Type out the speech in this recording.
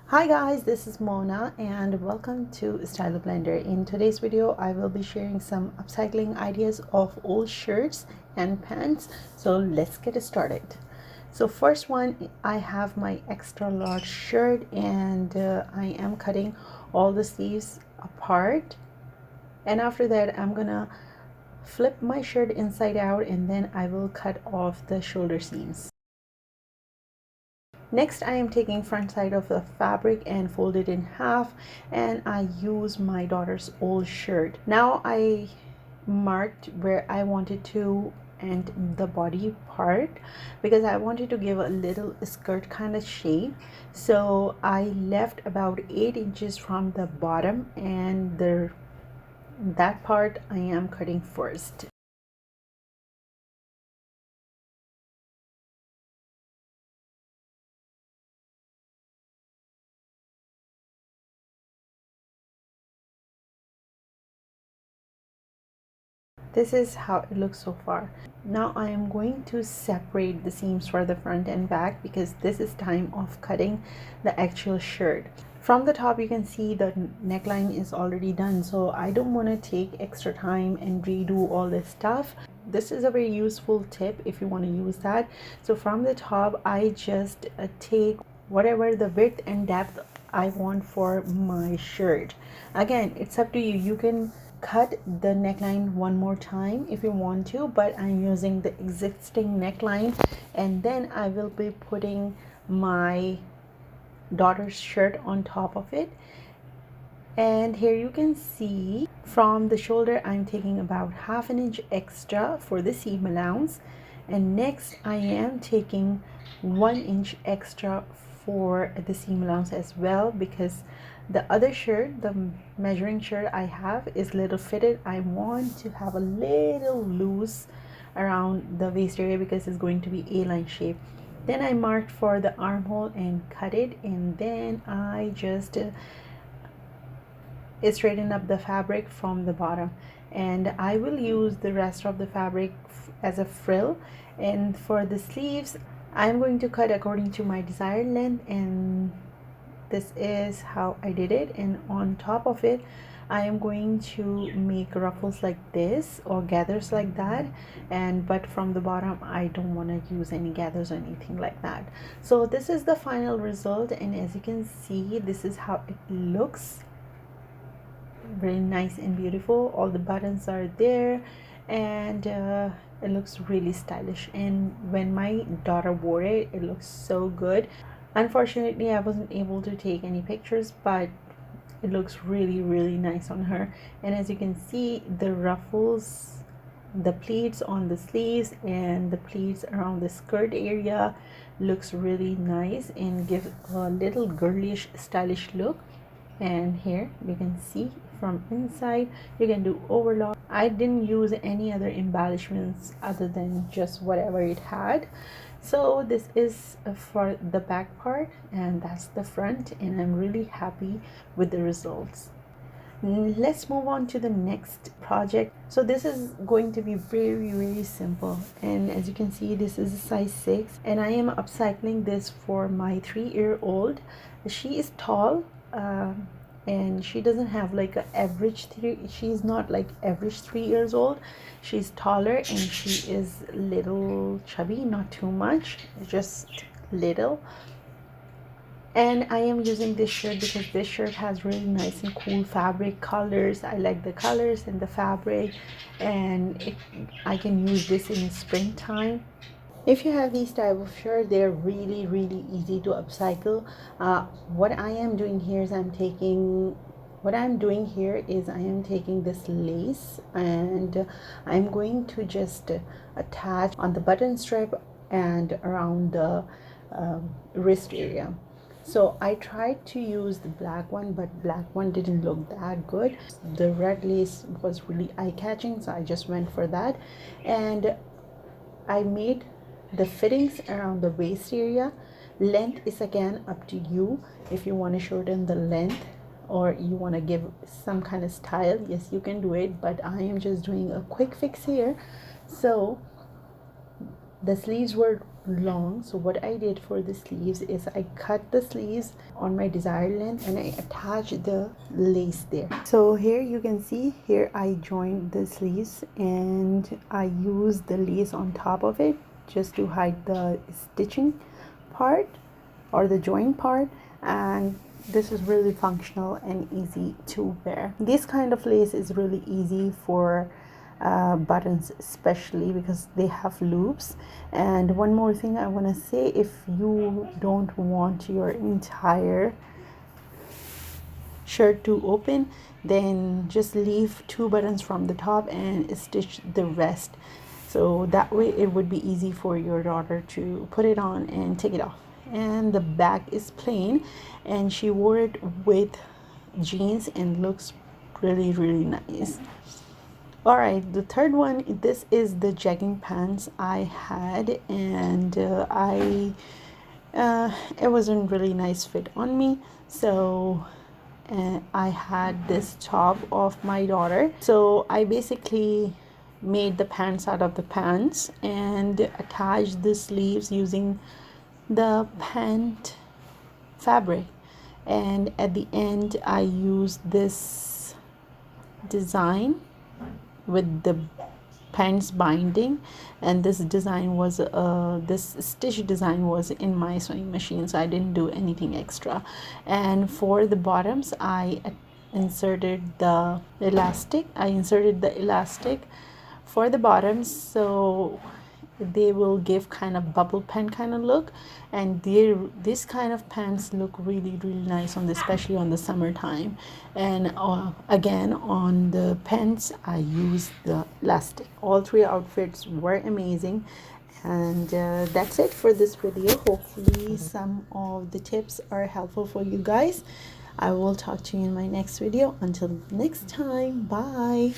Hi guys, this is Mona and welcome to Style Blender. In today's video, I will be sharing some upcycling ideas of old shirts and pants. So let's get started. So first one, I have my extra large shirt and I am cutting all the sleeves apart. And after that, I'm gonna flip my shirt inside out and then I will cut off the shoulder seams. Next, I am taking front side of the fabric and fold it in half, and I use my daughter's old shirt. Now I marked where I wanted to end the body part because I wanted to give a little skirt kind of shape. So I left about 8 inches from the bottom, and that part I am cutting first. This is how it looks so far. Now I am going to separate the seams for the front and back because this is time of cutting the actual shirt. From the top you can see the neckline is already done, so I don't want to take extra time and redo all this stuff. This is a very useful tip if you want to use that. So from the top I just take whatever the width and depth I want for my shirt. Again, it's up to you. You can cut the neckline one more time if you want to, but I'm using the existing neckline, and then I will be putting my daughter's shirt on top of it. And here you can see from the shoulder I'm taking about ½ inch extra for the seam allowance, and next I am taking 1 inch extra for the seam allowance as well, because the other shirt, the measuring shirt I have, is little fitted. I want to have a little loose around the waist area because it's going to be A-line shape. Then I marked for the armhole and cut it, and then I just straighten up the fabric from the bottom, and I will use the rest of the fabric as a frill. And for the sleeves, I'm going to cut according to my desired length, and this is how I did it. And on top of it I am going to make ruffles like this or gathers like that, but from the bottom I don't want to use any gathers or anything like that. So this is the final result, and as you can see, this is how it looks. Very nice and beautiful. All the buttons are there, and it looks really stylish, and when my daughter wore it, it looks so good. Unfortunately, I wasn't able to take any pictures, but it looks really nice on her. And as you can see, the ruffles, the pleats on the sleeves and the pleats around the skirt area looks really nice and gives a little girlish stylish look. And here you can see from inside you can do overlock. I didn't use any other embellishments other than just whatever it had. So this is for the back part, and that's the front, and I'm really happy with the results. Let's move on to the next project. So this is going to be very simple, and as you can see, this is a size 6, and I am upcycling this for my 3-year-old. She is tall, and she doesn't have like an average she's not like average 3 years old. She's taller and she is little chubby, not too much, just little. And I am using this shirt because this shirt has really nice and cool fabric colors. I like the colors and the fabric, and I can use this in springtime. If you have these type of shirts, they're really easy to upcycle. What I am doing here is I am taking this lace, and I'm going to just attach on the button strap and around the wrist area. So I tried to use the black one, but black one didn't look that good. The red lace was really eye-catching, so I just went for that. And I made the fittings around the waist area. Length is again up to you. If you want to shorten the length or you want to give some kind of style, yes, you can do it, but I am just doing a quick fix here. So the sleeves were long. So what I did for the sleeves is I cut the sleeves on my desired length and I attached the lace there. So here you can see, here I joined the sleeves and I used the lace on top of it just to hide the stitching part or the join part, and this is really functional and easy to wear. This kind of lace is really easy for buttons, especially because they have loops. And one more thing I want to say, if you don't want your entire shirt to open, then just leave 2 buttons from the top and stitch the rest, so that way it would be easy for your daughter to put it on and take it off. And the back is plain and she wore it with jeans and looks really nice. All right, the third one, this is the jegging pants I had, and it wasn't really nice fit on me, so I had this top of my daughter, so I basically made the pants out of the pants and attached the sleeves using the pant fabric, and at the end I used this design with the pants binding, and this design was this stitch design was in my sewing machine, so I didn't do anything extra. And for the bottoms I inserted the elastic for the bottoms, so they will give kind of bubble pant kind of look, and this kind of pants look really nice on especially on the summertime. And again, on the pants I used the elastic. All 3 outfits were amazing, and that's it for this video. Hopefully some of the tips are helpful for you guys. I will talk to you in my next video. Until next time, bye.